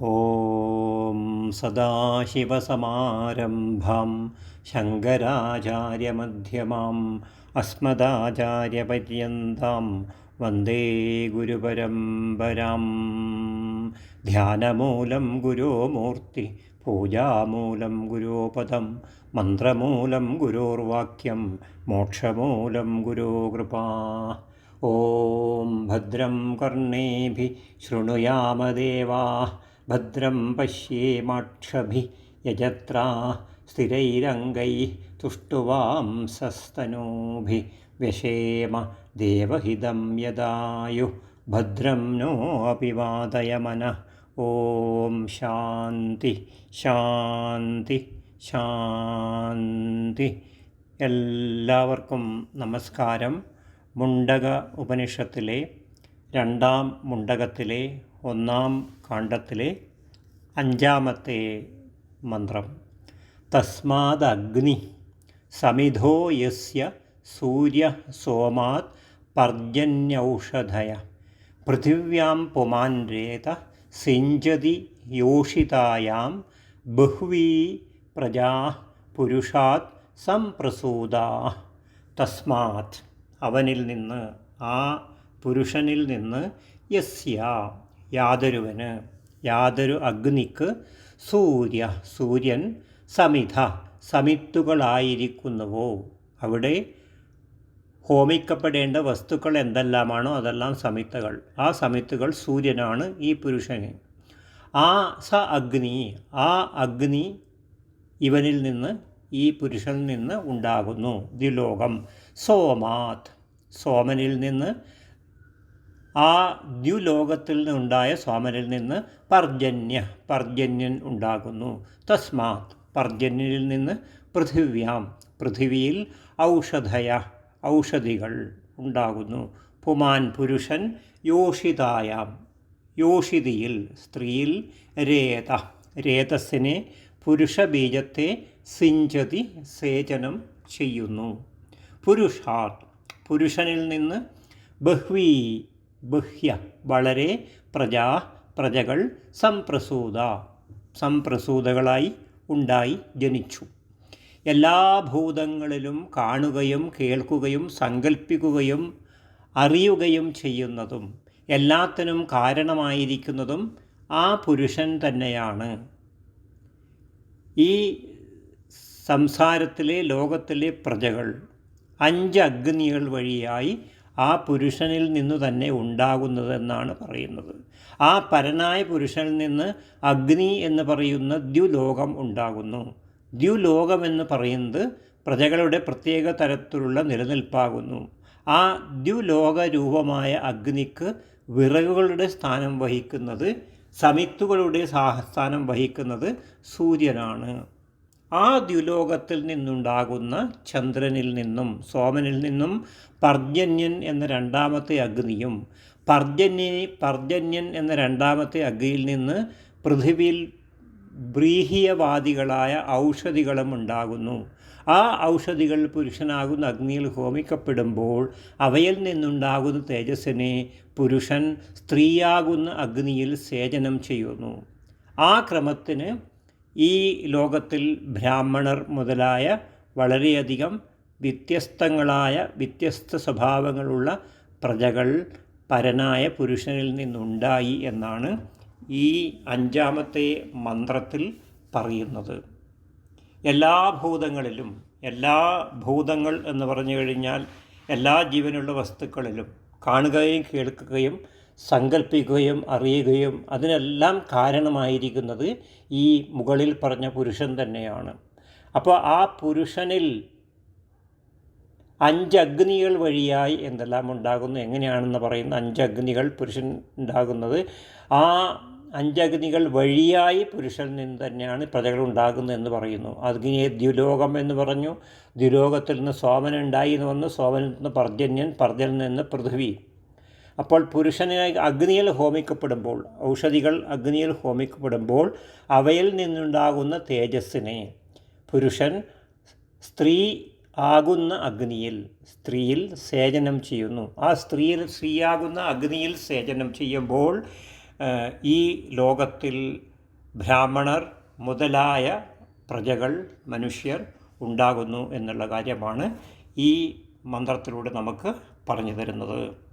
ഓം സദാശിവസമാരംഭാം ശങ്കരാചാര്യമധ്യമാം അസ്മദാചാര്യപര്യന്താം വന്ദേ ഗുരുപരമ്പരാം. ധ്യാനമൂലം ഗുരോമൂർത്തി, പൂജാമൂലം ഗുരോപദം, മന്ത്രമൂലം ഗുരോർവാക്യം, മോക്ഷമൂലം ഗുരോകൃപാ. ഓം ഭദ്രം കർണേഭിഃ ശൃണുയാമദേവാഃ, ഭദ്രം പശ്യേമാക്ഷഭിഃ യജത്രാഃ, സ്ഥിരൈരംഗൈഃ തുഷ്ടുവാംസസ്തനൂഭിः വ്യശേമ ദേവഹിതം യദായുഃ. ഭദ്രം no अपि वादयमनः. ഓം ശാന്തി ശാന്തി ശാന്തി. എല്ലാവർക്കും നമസ്കാരം. മുണ്ടക ഉപനിഷത്തിലെ രണ്ടാം മുണ്ടകത്തിലെ ഒന്നാം കാണ്ഡത്തിലെ അഞ്ചാമത്തെ മന്ത്രം. തസ്മാദഗ്നി സമിധോ യസ്യ സൂര്യ സോമാത് പർജന്യൗഷധയ പൃഥിവ്യാം പുമാൻ രേത സിഞ്ചതി യോഷിതായാം ബഹ്വീ പ്രജാ പുരുഷാത് സംപ്രസൂതാ. തസ്മാത് അവനിൽ നിന്ന്, ആ പുരുഷനിൽ നിന്ന്, യസ്യ യാതൊരുവന്, യാതൊരു അഗ്നിക്ക്, സൂര്യൻ സമിധ സമിത്തുകളായിരിക്കുന്നുവോ. അവിടെ ഹോമിക്കപ്പെടേണ്ട വസ്തുക്കൾ എന്തെല്ലാമാണോ അതെല്ലാം സമിത്തുകൾ. ആ സമിത്തുകൾ സൂര്യനാണ് ഈ പുരുഷന്. ആ അഗ്നി ഇവനിൽ നിന്ന്, ഈ പുരുഷനിൽ നിന്ന് ഉണ്ടാകുന്നു. ദ്യുലോകം. സോമാത് സോമനിൽ നിന്ന്, ആ ദ്യുലോകത്തിൽ നിന്നുണ്ടായ സോമനിൽ നിന്ന് പർജന്യൻ ഉണ്ടാകുന്നു. തസ്മാത് പർജന്യനിൽ നിന്ന് പൃഥിവിയിൽ ഔഷധികൾ ഉണ്ടാകുന്നു. പുമാൻ പുരുഷൻ, യോഷിതിയിൽ സ്ത്രീയിൽ, രേതസ്സിനെ പുരുഷബീജത്തെ സിഞ്ചതി സേചനം ചെയ്യുന്നു. പുരുഷാത് പുരുഷനിൽ നിന്ന്, ബഹ്യ വളരെ, പ്രജകൾ, സംപ്രസൂതകളായി ഉണ്ടായി ജനിച്ചു. എല്ലാ ഭൂതങ്ങളിലും കാണുകയും കേൾക്കുകയും സങ്കൽപ്പിക്കുകയും അറിയുകയും ചെയ്യുന്നതും എല്ലാത്തിനും കാരണമായിരിക്കുന്നതും ആ പുരുഷൻ തന്നെയാണ്. ഈ സംസാരത്തിലെ ലോകത്തിലെ പ്രജകൾ 5 അഗ്നികൾ വഴിയായി ആ പുരുഷനിൽ നിന്നു തന്നെ ഉണ്ടാകുന്നതെന്നാണ് പറയുന്നത്. ആ പരനായ പുരുഷനിൽ നിന്ന് അഗ്നി എന്ന് പറയുന്ന ദ്യുലോകം ഉണ്ടാകുന്നു. ദ്യുലോകമെന്ന് പറയുന്നത് പ്രജകളുടെ പ്രത്യേക തരത്തിലുള്ള നിലനിൽപ്പാകുന്നു. ആ ദ്യുലോക രൂപമായ അഗ്നിക്ക് വിറകുകളുടെ സ്ഥാനം വഹിക്കുന്നത്, സമിത്തുകളുടെ സ്ഥാനം വഹിക്കുന്നത് സൂര്യനാണ്. ആ ദ്യുലോകത്തിൽ നിന്നുണ്ടാകുന്ന ചന്ദ്രനിൽ നിന്നും സോമനിൽ നിന്നും പർജന്യൻ എന്ന രണ്ടാമത്തെ അഗ്നിയും, പർജന്യൻ എന്ന രണ്ടാമത്തെ അഗ്നിയിൽ നിന്ന് പൃഥിവിയിൽ ബ്രീഹീയവാദികളായ ഔഷധികളും ഉണ്ടാകുന്നു. ആ ഔഷധികൾ പുരുഷനാകുന്ന അഗ്നിയിൽ ഹോമിക്കപ്പെടുമ്പോൾ അവയിൽ നിന്നുണ്ടാകുന്ന തേജസ്സിനെ പുരുഷൻ സ്ത്രീയാകുന്ന അഗ്നിയിൽ സേചനം ചെയ്യുന്നു. ആ ക്രമത്തിന് ഈ ലോകത്തിൽ ബ്രാഹ്മണർ മുതലായ വളരെയധികം വ്യത്യസ്ത സ്വഭാവങ്ങളുള്ള പ്രജകൾ പരനായ പുരുഷനിൽ നിന്നുണ്ടായി എന്നാണ് ഈ അഞ്ചാമത്തെ മന്ത്രത്തിൽ പറയുന്നത്. എല്ലാ ഭൂതങ്ങളിലും, ഭൂതങ്ങൾ എന്ന് പറഞ്ഞു കഴിഞ്ഞാൽ എല്ലാ ജീവനുള്ള വസ്തുക്കളിലും കാണുകയും കേൾക്കുകയും സങ്കല്പിക്കുകയും അറിയുകയും അതിനെല്ലാം കാരണമായിരിക്കുന്നത് ഈ മുകളിൽ പറഞ്ഞ പുരുഷൻ തന്നെയാണ്. അപ്പോൾ ആ പുരുഷനിൽ 5 അഗ്നികൾ വഴിയായി എന്തെല്ലാം ഉണ്ടാകുന്നു, എങ്ങനെയാണെന്ന് പറയുന്ന 5 അഗ്നികൾ പുരുഷൻ ഉണ്ടാകുന്നത്. ആ 5 അഗ്നികൾ വഴിയായി പുരുഷനിൽ നിന്ന് തന്നെയാണ് പ്രജകൾ ഉണ്ടാകുന്നത് എന്ന് പറയുന്നു. അഗ്നിയെ ദ്യുലോകം എന്ന് പറഞ്ഞു. ദ്യുലോകത്തിൽ നിന്ന് സോമൻ ഉണ്ടായി എന്ന് വന്നു. സോമനിൽ നിന്ന് പർജന്യനിൽ നിന്ന് പൃഥ്വി. അപ്പോൾ പുരുഷനെ അഗ്നിയിൽ ഹോമിക്കപ്പെടുമ്പോൾ, ഔഷധികൾ അഗ്നിയിൽ ഹോമിക്കപ്പെടുമ്പോൾ അവയിൽ നിന്നുണ്ടാകുന്ന തേജസ്സിനെ പുരുഷൻ സ്ത്രീ ആകുന്ന സ്ത്രീയിൽ സേചനം ചെയ്യുന്നു. ആ സ്ത്രീയാകുന്ന അഗ്നിയിൽ സേചനം ചെയ്യുമ്പോൾ ഈ ലോകത്തിൽ ബ്രാഹ്മണർ മുതലായ പ്രജകൾ, മനുഷ്യർ ഉണ്ടാകുന്നു എന്നുള്ള കാര്യമാണ് ഈ മന്ത്രത്തിലൂടെ നമുക്ക് പറഞ്ഞു തരുന്നത്.